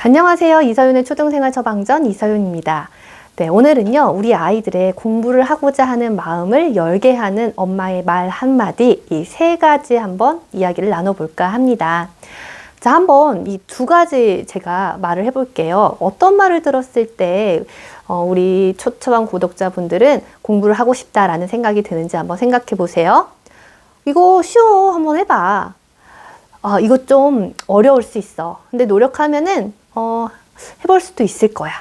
안녕하세요. 이서윤의 초등생활 처방전 이서윤입니다. 네, 오늘은요, 우리 아이들의 공부를 하고자 하는 마음을 열게 하는 엄마의 말 한마디, 이 세 가지 한번 이야기를 나눠볼까 합니다. 자, 한번 이 두 가지 제가 말을 해볼게요. 어떤 말을 들었을 때 우리 초처방 구독자분들은 공부를 하고 싶다라는 생각이 드는지 한번 생각해 보세요. 이거 쉬워. 한번 해봐. 이거 좀 어려울 수 있어. 근데 노력하면은 해볼 수도 있을 거야.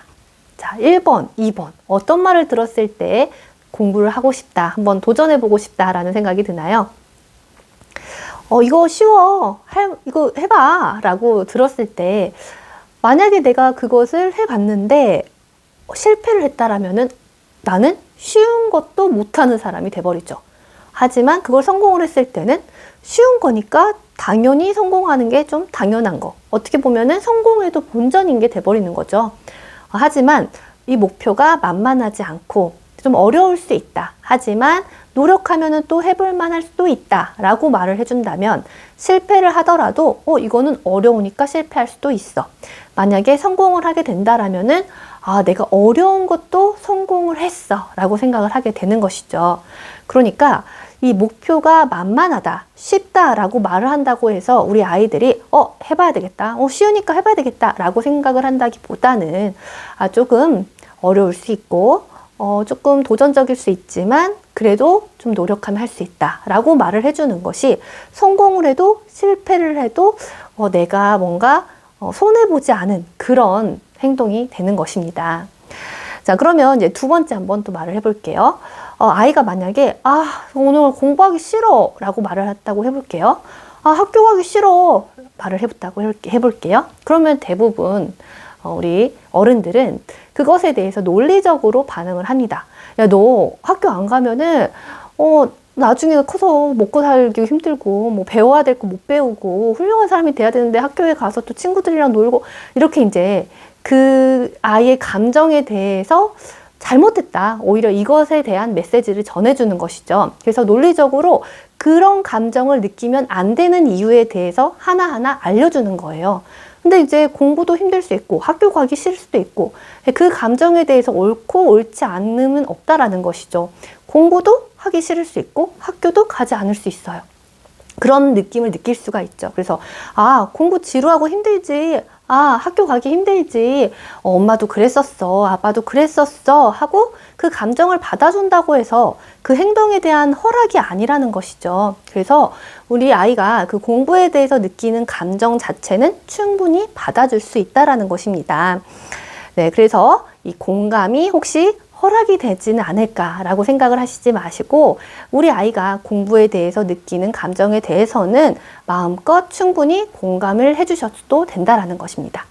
자, 1번, 2번. 어떤 말을 들었을 때 공부를 하고 싶다, 한번 도전해보고 싶다라는 생각이 드나요? 이거 쉬워. 이거 해봐. 라고 들었을 때, 만약에 내가 그것을 해봤는데 실패를 했다라면은 나는 쉬운 것도 못하는 사람이 돼버리죠. 하지만 그걸 성공을 했을 때는 쉬운 거니까 당연히 성공하는 게 좀 당연한 거. 어떻게 보면은 성공에도 본전인 게 돼버리는 거죠. 하지만 이 목표가 만만하지 않고 좀 어려울 수 있다. 하지만 노력하면은 또 해볼 만할 수도 있다. 라고 말을 해준다면 실패를 하더라도 이거는 어려우니까 실패할 수도 있어. 만약에 성공을 하게 된다라면은 내가 어려운 것도 성공을 했어. 라고 생각을 하게 되는 것이죠. 그러니까 이 목표가 만만하다, 쉽다라고 말을 한다고 해서 우리 아이들이 해봐야 되겠다, 쉬우니까 해봐야 되겠다 라고 생각을 한다기보다는 조금 어려울 수 있고 조금 도전적일 수 있지만 그래도 좀 노력하면 할 수 있다 라고 말을 해주는 것이 성공을 해도 실패를 해도 내가 뭔가 손해보지 않은 그런 행동이 되는 것입니다. 자, 그러면 이제 두 번째 한번 또 말을 해볼게요. 아이가 만약에 오늘 공부하기 싫어 라고 말을 했다고 해볼게요. 학교 가기 싫어 말을 해볼게요. 그러면 대부분 우리 어른들은 그것에 대해서 논리적으로 반응을 합니다. 야, 너 학교 안 가면은 나중에 커서 먹고 살기 힘들고 뭐 배워야 될 거 못 배우고 훌륭한 사람이 돼야 되는데 학교에 가서 또 친구들이랑 놀고 이렇게 이제 그 아이의 감정에 대해서 잘못했다. 오히려 이것에 대한 메시지를 전해주는 것이죠. 그래서 논리적으로 그런 감정을 느끼면 안 되는 이유에 대해서 하나하나 알려주는 거예요. 근데 이제 공부도 힘들 수 있고 학교 가기 싫을 수도 있고 그 감정에 대해서 옳고 옳지 않음은 없다라는 것이죠. 공부도 하기 싫을 수 있고 학교도 가지 않을 수 있어요. 그런 느낌을 느낄 수가 있죠. 그래서 공부 지루하고 힘들지, 학교 가기 힘들지, 엄마도 그랬었어, 아빠도 그랬었어 하고 그 감정을 받아준다고 해서 그 행동에 대한 허락이 아니라는 것이죠. 그래서 우리 아이가 그 공부에 대해서 느끼는 감정 자체는 충분히 받아줄 수 있다라는 것입니다. 네, 그래서 이 공감이 혹시 허락이 되지는 않을까라고 생각을 하시지 마시고 우리 아이가 공부에 대해서 느끼는 감정에 대해서는 마음껏 충분히 공감을 해주셔도 된다라는 것입니다.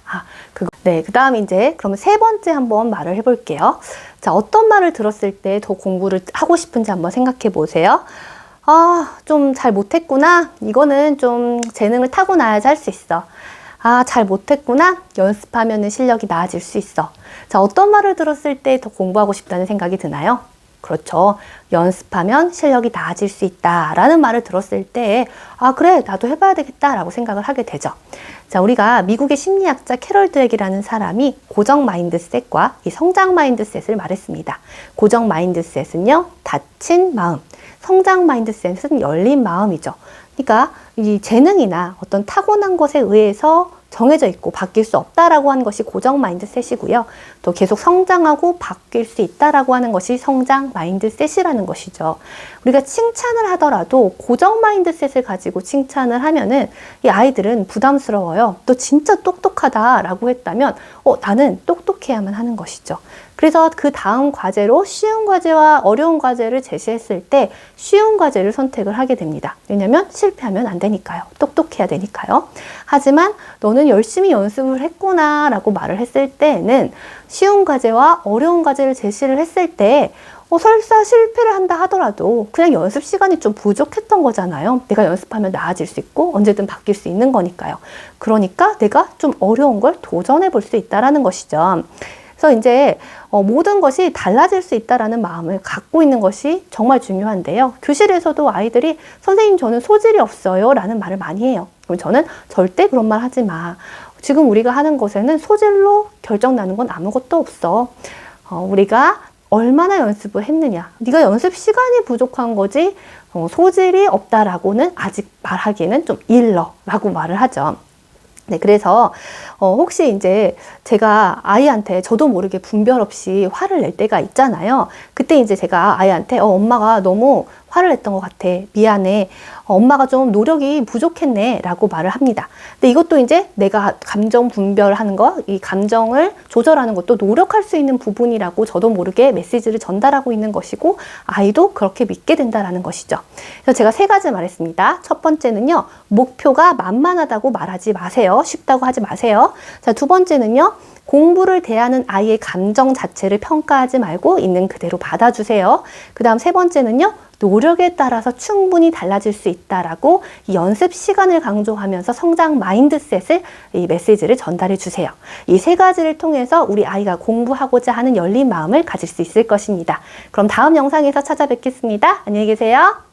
네, 그 다음 이제 그러면 세 번째 한번 말을 해볼게요. 자, 어떤 말을 들었을 때 더 공부를 하고 싶은지 한번 생각해 보세요. 좀 잘 못했구나. 이거는 좀 재능을 타고나야지 할 수 있어. 잘 못했구나. 연습하면 실력이 나아질 수 있어. 자, 어떤 말을 들었을 때 더 공부하고 싶다는 생각이 드나요? 그렇죠. 연습하면 실력이 나아질 수 있다라는 말을 들었을 때 그래, 나도 해봐야 되겠다라고 생각을 하게 되죠. 자, 우리가 미국의 심리학자 캐럴 드웰이라는 사람이 고정 마인드셋과 이 성장 마인드셋을 말했습니다. 고정 마인드셋은요, 닫힌 마음. 성장 마인드셋은 열린 마음이죠. 그러니까 이 재능이나 어떤 타고난 것에 의해서 정해져 있고 바뀔 수 없다라고 하는 것이 고정 마인드셋이고요. 또 계속 성장하고 바뀔 수 있다라고 하는 것이 성장 마인드셋이라는 것이죠. 우리가 칭찬을 하더라도 고정 마인드셋을 가지고 칭찬을 하면은 이 아이들은 부담스러워요. 너 진짜 똑똑하다라고 했다면 나는 똑똑해야만 하는 것이죠. 그래서 그 다음 과제로 쉬운 과제와 어려운 과제를 제시했을 때 쉬운 과제를 선택을 하게 됩니다. 왜냐하면 실패하면 안 되니까요. 똑똑해야 되니까요. 하지만 너는 열심히 연습을 했구나 라고 말을 했을 때는 쉬운 과제와 어려운 과제를 제시를 했을 때 설사 실패를 한다 하더라도 그냥 연습 시간이 좀 부족했던 거잖아요. 내가 연습하면 나아질 수 있고 언제든 바뀔 수 있는 거니까요. 그러니까 내가 좀 어려운 걸 도전해 볼 수 있다는 것이죠. 그래서 이제 모든 것이 달라질 수 있다라는 마음을 갖고 있는 것이 정말 중요한데요. 교실에서도 아이들이 선생님 저는 소질이 없어요 라는 말을 많이 해요. 그럼 저는 절대 그런 말 하지 마. 지금 우리가 하는 것에는 소질로 결정나는 건 아무것도 없어. 우리가 얼마나 연습을 했느냐. 네가 연습 시간이 부족한 거지 소질이 없다라고는 아직 말하기에는 좀 일러라고 말을 하죠. 네, 그래서 혹시 이제 제가 아이한테 저도 모르게 분별 없이 화를 낼 때가 있잖아요. 그때 이제 제가 아이한테 엄마가 너무 화를 냈던 것 같아. 미안해. 엄마가 좀 노력이 부족했네. 라고 말을 합니다. 근데 이것도 이제 내가 감정 분별하는 거, 이 감정을 조절하는 것도 노력할 수 있는 부분이라고 저도 모르게 메시지를 전달하고 있는 것이고, 아이도 그렇게 믿게 된다라는 것이죠. 그래서 제가 3가지 말했습니다. 첫 번째는요, 목표가 만만하다고 말하지 마세요. 쉽다고 하지 마세요. 자, 2번째는요, 공부를 대하는 아이의 감정 자체를 평가하지 말고 있는 그대로 받아주세요. 그 다음 3번째는요, 노력에 따라서 충분히 달라질 수 있다라고 이 연습 시간을 강조하면서 성장 마인드셋을 이 메시지를 전달해 주세요. 이 3가지를 통해서 우리 아이가 공부하고자 하는 열린 마음을 가질 수 있을 것입니다. 그럼 다음 영상에서 찾아뵙겠습니다. 안녕히 계세요.